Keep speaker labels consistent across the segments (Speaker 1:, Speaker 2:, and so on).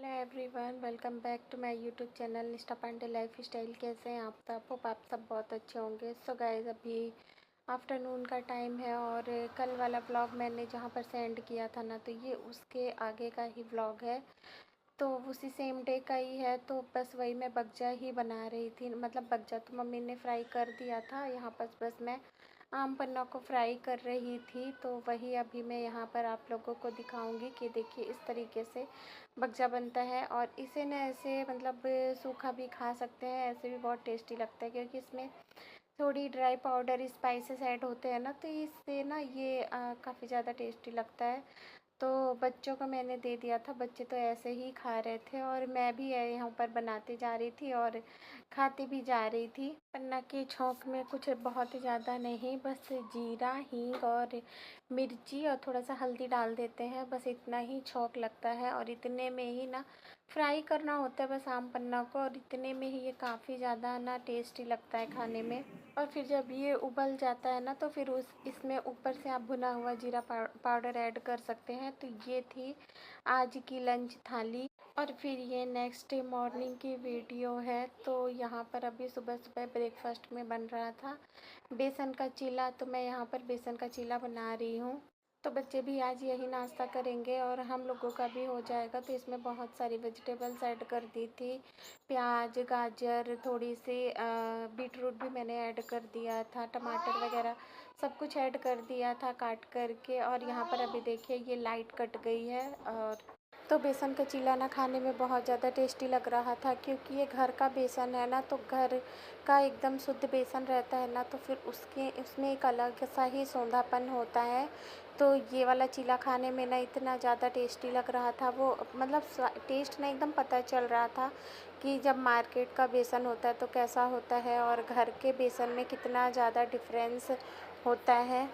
Speaker 1: Hello everyone, welcome back to my YouTube channel Nishtha Pandey life style. कैसे हैं आप सब? होप आप सब बहुत अच्छे होंगे। सो गाइस, अभी आफ्टरनून का टाइम है और कल वाला व्लॉग मैंने जहाँ पर सेंड किया था ना, तो ये उसके आगे का ही व्लॉग है। तो उसी सेम डे का ही है। तो बस वही मैं बगजा ही बना रही थी। मतलब बगजा तो मम्मी ने फ्राई कर दिया था, यहाँ पर बस मैं आम पन्ना को फ्राई कर रही थी। तो वही अभी मैं यहाँ पर आप लोगों को दिखाऊंगी कि देखिए इस तरीके से बगजा बनता है। और इसे ना ऐसे मतलब सूखा भी खा सकते हैं, ऐसे भी बहुत टेस्टी लगता है क्योंकि इसमें थोड़ी ड्राई पाउडर स्पाइसेस ऐड होते हैं ना, तो इससे ना ये काफ़ी ज़्यादा टेस्टी लगता है। तो बच्चों को मैंने दे दिया था, बच्चे तो ऐसे ही खा रहे थे और मैं भी यहाँ पर बनाते जा रही थी और खाती भी जा रही थी। पन्ना की छौंक में कुछ बहुत ज़्यादा नहीं, बस जीरा, हींग और मिर्ची और थोड़ा सा हल्दी डाल देते हैं, बस इतना ही छौंक लगता है। और इतने में ही ना फ्राई करना होता है बस आम पन्ना को, और इतने में ही ये काफ़ी ज़्यादा ना टेस्टी लगता है खाने में। और फिर जब ये उबल जाता है ना, तो फिर उस इसमें ऊपर से आप भुना हुआ जीरा पाउडर ऐड कर सकते हैं। तो ये थी आज की लंच थाली। और फिर ये नेक्स्ट डे मॉर्निंग की वीडियो है। तो यहाँ पर अभी सुबह सुबह ब्रेकफास्ट में बन रहा था बेसन का चीला, तो मैं यहाँ पर बेसन का चीला बना रही हूँ। तो बच्चे भी आज यही नाश्ता करेंगे और हम लोगों का भी हो जाएगा। तो इसमें बहुत सारी वेजिटेबल्स ऐड कर दी थी, प्याज, गाजर, थोड़ी सी बीट रूट भी मैंने ऐड कर दिया था, टमाटर वगैरह सब कुछ ऐड कर दिया था काट करके। और यहाँ पर अभी देखिए ये लाइट कट गई है। और तो बेसन का चीला ना खाने में बहुत ज़्यादा टेस्टी लग रहा था क्योंकि ये घर का बेसन है ना, तो घर का एकदम शुद्ध बेसन रहता है ना, तो फिर उसके उसमें एक अलग सा ही सौंधापन होता है। तो ये वाला चीला खाने में ना इतना ज़्यादा टेस्टी लग रहा था, वो मतलब टेस्ट ना एकदम पता चल रहा था कि जब मार्केट का बेसन होता है तो कैसा होता है और घर के बेसन में कितना ज़्यादा डिफरेंस होता है।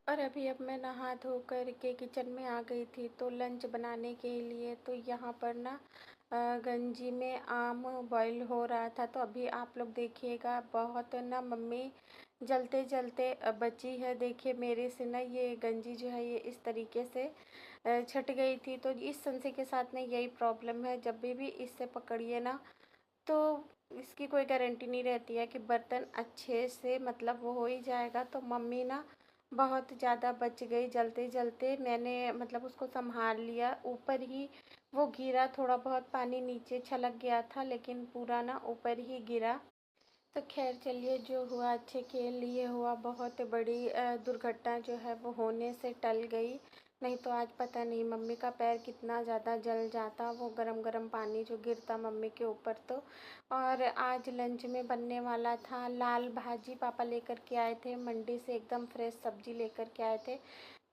Speaker 1: और अभी अब मैं नहा धो कर के किचन में आ गई थी तो लंच बनाने के लिए। तो यहाँ पर ना गंजी में आम बॉईल हो रहा था। तो अभी आप लोग देखिएगा, बहुत ना मम्मी जलते जलते बची है। देखिए मेरे से ना ये गंजी जो है ये इस तरीके से छट गई थी। तो इस संसे के साथ ना यही प्रॉब्लम है, जब भी इससे पकड़िए ना तो इसकी कोई गारंटी नहीं रहती है कि बर्तन अच्छे से मतलब वो हो ही जाएगा। तो मम्मी ना बहुत ज़्यादा बच गई जलते जलते, मैंने मतलब उसको संभाल लिया। ऊपर ही वो गिरा, थोड़ा बहुत पानी नीचे छलक गया था लेकिन पूरा ना ऊपर ही गिरा। तो खैर चलिए, जो हुआ अच्छे के लिए हुआ। बहुत बड़ी दुर्घटना जो है वो होने से टल गई, नहीं तो आज पता नहीं मम्मी का पैर कितना ज़्यादा जल जाता, वो गरम गरम पानी जो गिरता मम्मी के ऊपर तो। और आज लंच में बनने वाला था लाल भाजी, पापा लेकर के आए थे मंडी से, एकदम फ्रेश सब्जी लेकर के आए थे।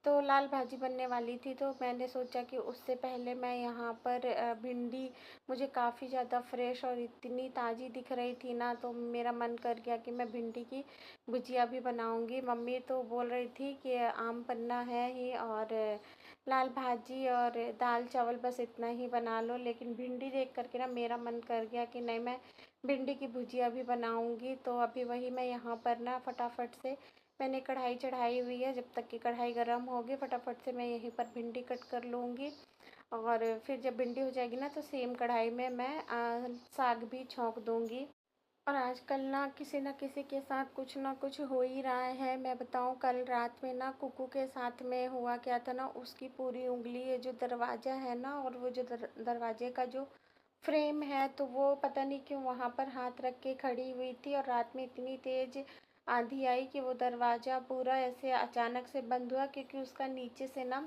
Speaker 1: तो लाल भाजी बनने वाली थी, तो मैंने सोचा कि उससे पहले मैं यहाँ पर भिंडी, मुझे काफ़ी ज़्यादा फ्रेश और इतनी ताज़ी दिख रही थी ना, तो मेरा मन कर गया कि मैं भिंडी की भुजिया भी बनाऊंगी। मम्मी तो बोल रही थी कि आम पन्ना है ही और लाल भाजी और दाल चावल बस इतना ही बना लो, लेकिन भिंडी देख करके ना मेरा मन कर गया कि नहीं, मैं भिंडी की भुजिया भी बनाऊंगी। तो अभी वही मैं यहाँ पर ना फटाफट से मैंने कढ़ाई चढ़ाई हुई है, जब तक कि कढ़ाई गर्म होगी फटाफट से मैं यहीं पर भिंडी कट कर लूँगी। और फिर जब भिंडी हो जाएगी ना, तो सेम कढ़ाई में मैं साग भी छौंक दूँगी। और आजकल ना किसी के साथ कुछ ना कुछ हो ही रहा है। मैं बताऊँ, कल रात में ना कुकू के साथ में हुआ क्या था ना, उसकी पूरी उँगली, ये जो दरवाज़ा है ना और वो जो दरवाजे का जो फ्रेम है, तो वो पता नहीं क्यों वहाँ पर हाथ रख के खड़ी हुई थी। और रात में इतनी तेज़ आंधी आई कि वो दरवाज़ा पूरा ऐसे अचानक से बंद हुआ, क्योंकि उसका नीचे से ना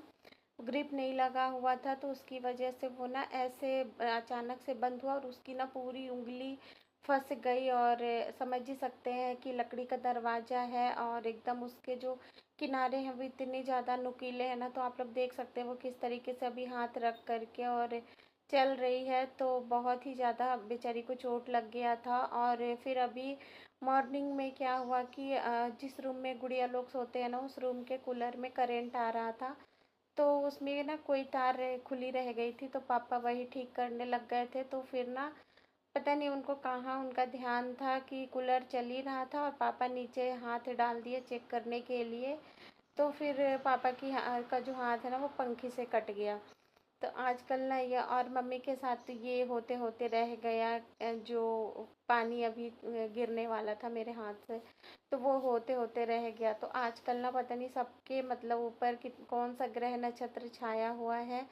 Speaker 1: ग्रिप नहीं लगा हुआ था, तो उसकी वजह से वो ना ऐसे अचानक से बंद हुआ और उसकी ना पूरी उंगली फंस गई। और समझ ही सकते हैं कि लकड़ी का दरवाज़ा है और एकदम उसके जो किनारे हैं वो इतने ज़्यादा नुकीले हैं ना, तो आप लोग देख सकते हैं वो किस तरीके से अभी हाथ रख करके और चल रही है। तो बहुत ही ज़्यादा बेचारी को चोट लग गया था। और फिर अभी मॉर्निंग में क्या हुआ कि जिस रूम में गुड़िया लोग सोते हैं ना, उस रूम के कूलर में करंट आ रहा था, तो उसमें ना कोई तार खुली रह गई थी, तो पापा वही ठीक करने लग गए थे। तो फिर ना पता नहीं उनको कहाँ उनका ध्यान था कि कूलर चल ही रहा था और पापा नीचे हाथ डाल दिए चेक करने के लिए। तो फिर पापा की का जो हाथ है ना वो पंखे से कट गया। तो आजकल ना ये और मम्मी के साथ तो ये होते होते रह गया, जो पानी अभी गिरने वाला था मेरे हाथ से, तो वो होते होते रह गया। तो आजकल ना पता नहीं सबके मतलब ऊपर कि कौन सा ग्रह नक्षत्र छाया हुआ है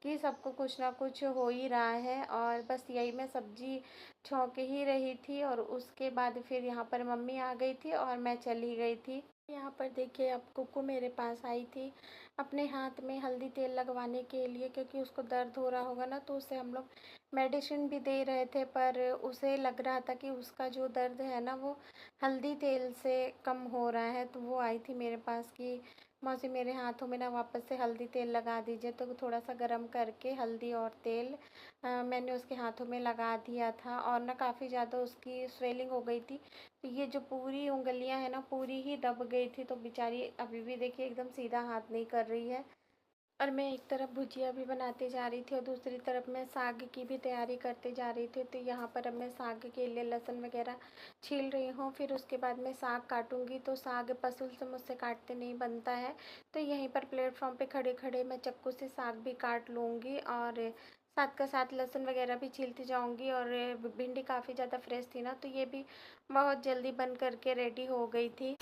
Speaker 1: कि सबको कुछ ना कुछ हो ही रहा है। और बस यही मैं सब्जी छौंक ही रही थी और उसके बाद फिर यहाँ पर मम्मी आ गई थी और मैं चली गई थी। यहाँ पर देखिए अब कुकू मेरे पास आई थी अपने हाथ में हल्दी तेल लगवाने के लिए, क्योंकि उसको दर्द हो रहा होगा ना, तो उसे हम लोग मेडिसिन भी दे रहे थे, पर उसे लग रहा था कि उसका जो दर्द है ना वो हल्दी तेल से कम हो रहा है। तो वो आई थी मेरे पास कि मौसी मेरे हाथों में ना वापस से हल्दी तेल लगा दीजिए। तो थोड़ा सा गर्म करके हल्दी और तेल मैंने उसके हाथों में लगा दिया था और ना काफ़ी ज़्यादा उसकी स्वेलिंग हो गई थी। तो ये जो पूरी उंगलियां है ना पूरी ही दब गई थी। तो बेचारी अभी भी देखिए एकदम सीधा हाथ नहीं कर रही है। और मैं एक तरफ भुजिया भी बनाते जा रही थी और दूसरी तरफ मैं साग की भी तैयारी करते जा रही थी। तो यहाँ पर अब मैं साग के लिए लहसुन वगैरह छील रही हूँ, फिर उसके बाद मैं साग काटूंगी। तो साग पसुल से मुझसे काटते नहीं बनता है, तो यहीं पर प्लेटफॉर्म पे खड़े खड़े मैं चाकू से साग भी काट लूँगी और साथ का साथ लहसुन वगैरह भी छीलती जाऊँगी। और भिंडी काफ़ी ज़्यादा फ्रेश थी ना, तो ये भी बहुत जल्दी बन करके रेडी हो गई थी।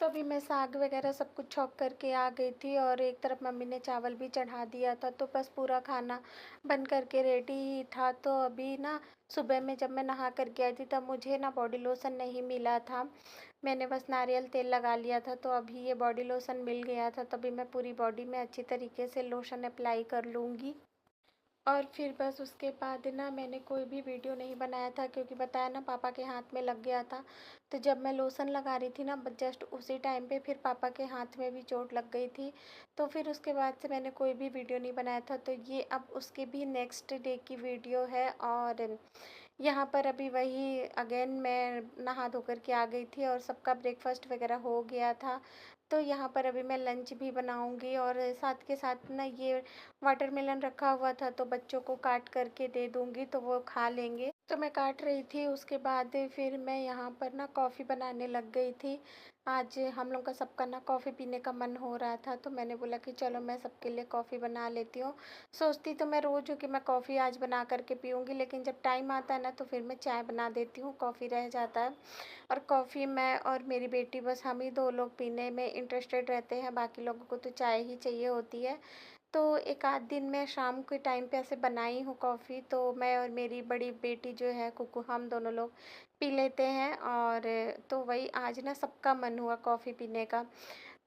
Speaker 1: तो अभी मैं साग वगैरह सब कुछ छौंक करके आ गई थी और एक तरफ मम्मी ने चावल भी चढ़ा दिया था। तो बस पूरा खाना बन करके रेडी ही था। तो अभी ना सुबह में जब मैं नहा करके आई थी तब मुझे ना बॉडी लोशन नहीं मिला था। मैंने बस नारियल तेल लगा लिया था, तो अभी ये बॉडी लोशन मिल गया था। तभी मैं पूरी बॉडी में अच्छी तरीके से लोशन अप्लाई कर लूँगी। और फिर बस उसके बाद ना मैंने कोई भी वीडियो नहीं बनाया था, क्योंकि बताया ना पापा के हाथ में लग गया था। तो जब मैं लोशन लगा रही थी ना जस्ट उसी टाइम पे फिर पापा के हाथ में भी चोट लग गई थी। तो फिर उसके बाद से मैंने कोई भी वीडियो नहीं बनाया था। तो ये अब उसके भी नेक्स्ट डे की वीडियो है। और यहाँ पर अभी वही अगेन मैं नहा धो कर के आ गई थी और सबका ब्रेकफास्ट वगैरह हो गया था। तो यहाँ पर अभी मैं लंच भी बनाऊंगी और साथ के साथ ना ये वाटरमेलन रखा हुआ था, तो बच्चों को काट करके दे दूंगी तो वो खा लेंगे। तो मैं काट रही थी, उसके बाद फिर मैं यहाँ पर ना कॉफ़ी बनाने लग गई थी। आज हम लोग का सबका ना कॉफ़ी पीने का मन हो रहा था, तो मैंने बोला कि चलो मैं सबके लिए कॉफ़ी बना लेती हूँ। सोचती तो मैं रोज़ हूँ कि मैं कॉफ़ी आज बना करके पीऊँगी, लेकिन जब टाइम आता है ना तो फिर मैं चाय बना देती हूँ, कॉफ़ी रह जाता है। और कॉफ़ी मैं और मेरी बेटी बस हम ही 2 लोग पीने में इंटरेस्टेड रहते हैं, बाकी लोगों को तो चाय ही चाहिए होती है। तो एक आध दिन मैं शाम के टाइम पे ऐसे बनाई हूँ कॉफ़ी, तो मैं और मेरी बड़ी बेटी जो है कुकू हम दोनों लोग पी लेते हैं। और तो वही आज ना सबका मन हुआ कॉफ़ी पीने का,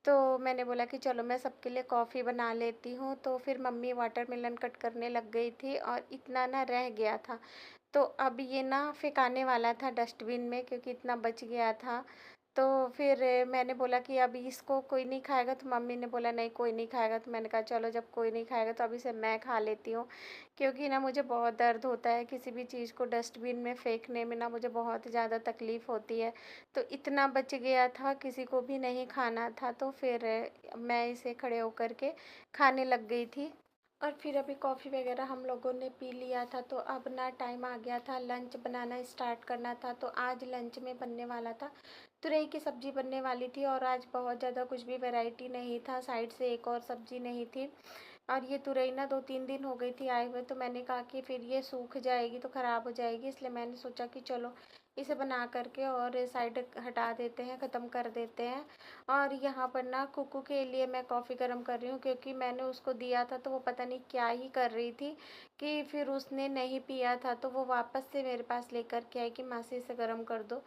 Speaker 1: तो मैंने बोला कि चलो मैं सबके लिए कॉफ़ी बना लेती हूँ। तो फिर मम्मी वाटरमेलन कट करने लग गई थी और इतना ना रह गया था। तो अब ये ना फेंकाने वाला था डस्टबिन में, क्योंकि इतना बच गया था। तो फिर मैंने बोला कि अभी इसको कोई नहीं खाएगा, तो मम्मी ने बोला नहीं कोई नहीं खाएगा। तो मैंने कहा चलो जब कोई नहीं खाएगा तो अभी से मैं खा लेती हूँ, क्योंकि ना मुझे बहुत दर्द होता है किसी भी चीज़ को डस्टबिन में फेंकने में, ना मुझे बहुत ज़्यादा तकलीफ़ होती है। तो इतना बच गया था, किसी को भी नहीं खाना था, तो फिर मैं इसे खड़े होकर के खाने लग गई थी। और फिर अभी कॉफ़ी वगैरह हम लोगों ने पी लिया था, तो अब ना टाइम आ गया था लंच बनाना स्टार्ट करना था। तो आज लंच में बनने वाला था तुरई की सब्ज़ी बनने वाली थी, और आज बहुत ज़्यादा कुछ भी वैरायटी नहीं था, साइड से एक और सब्ज़ी नहीं थी। और ये तुरई ना 2-3 दिन हो गई थी आए हुए, तो मैंने कहा कि फिर ये सूख जाएगी तो ख़राब हो जाएगी, इसलिए मैंने सोचा कि चलो इसे बना करके और साइड हटा देते हैं, ख़त्म कर देते हैं। और यहाँ पर ना कुकू के लिए मैं कॉफ़ी गर्म कर रही हूँ, क्योंकि मैंने उसको दिया था तो वो पता नहीं क्या ही कर रही थी कि फिर उसने नहीं पिया था, तो वो वापस से मेरे पास लेकर के आई कि मासी इसे गर्म कर दो।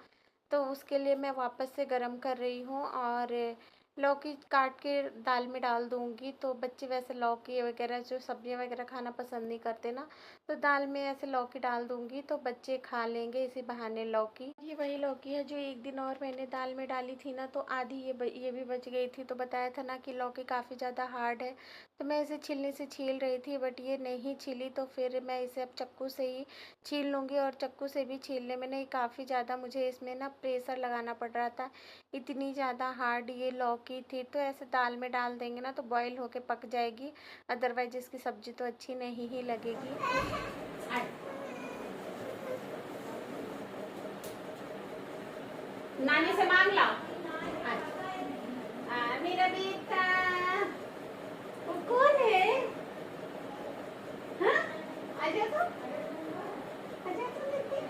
Speaker 1: तो उसके लिए मैं वापस से गर्म कर रही हूँ। और लौकी काट के दाल में डाल दूँगी, तो बच्चे वैसे लौकी वगैरह जो सब्जियाँ वगैरह खाना पसंद नहीं करते ना, तो दाल में ऐसे लौकी डाल दूँगी तो बच्चे खा लेंगे इसी बहाने लौकी। ये वही लौकी है जो एक दिन और मैंने दाल में डाली थी ना, तो आधी ये भी बच गई थी। तो बताया था ना कि लौकी काफ़ी ज़्यादा हार्ड है, तो मैं इसे छीलने से छील रही थी, बट ये नहीं छिली, तो फिर मैं इसे अब चाकू से ही छील लूँगी। और चाकू से भी छीलने में नहीं, काफ़ी ज़्यादा मुझे इसमें ना प्रेशर लगाना पड़ रहा था, इतनी ज़्यादा हार्ड ये लौकी थी। तो ऐसे दाल में डाल देंगे ना तो बॉईल होके पक जाएगी, अदरवाइज इसकी सब्ज़ी तो अच्छी नहीं ही लगेगी। नानी से मांग लाओ। मेरा बेटा वो कौन है? हाँ? आजा तो, आजा तो बेटी।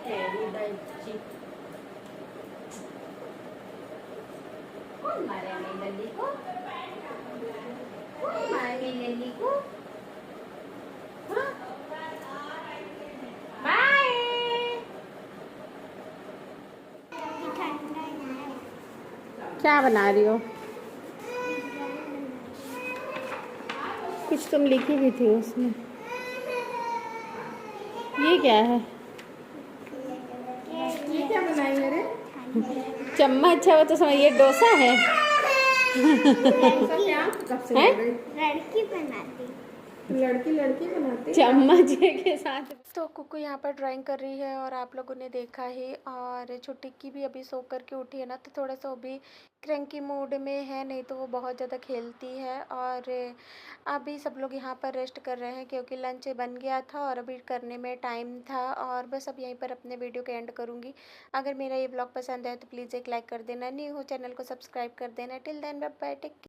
Speaker 1: तेरी बच्ची कौन मारे मेरी लल्ली को? कौन मारे मेरी लल्ली को? हाँ? बाय। क्या बना रही हो? कुछ तुम लिखी भी थी उसमें, ये क्या है?
Speaker 2: ये क्या बनाई मेरे?
Speaker 1: चम्मच है वो तो समझ, ये डोसा है।
Speaker 2: डोसा क्या? कब से
Speaker 1: हैं?
Speaker 2: हो गई?
Speaker 3: लड़की बनाती।
Speaker 2: लड़की लड़की बनाती।
Speaker 1: चम्मच के साथ। तो कुकू यहाँ पर ड्राइंग कर रही है और आप लोगों ने देखा ही। और छोटी की भी अभी सो करके उठी है ना, तो थोड़ा सा अभी क्रैंकी मूड में है, नहीं तो वो बहुत ज़्यादा खेलती है। और अभी सब लोग यहाँ पर रेस्ट कर रहे हैं, क्योंकि लंच बन गया था और अभी करने में टाइम था। और बस अब यहीं पर अपने वीडियो के एंड करूँगी। अगर मेरा ये ब्लॉग पसंद है तो प्लीज़ एक लाइक कर देना, न्यू हो चैनल को सब्सक्राइब कर देना। Till then bye bye, take care.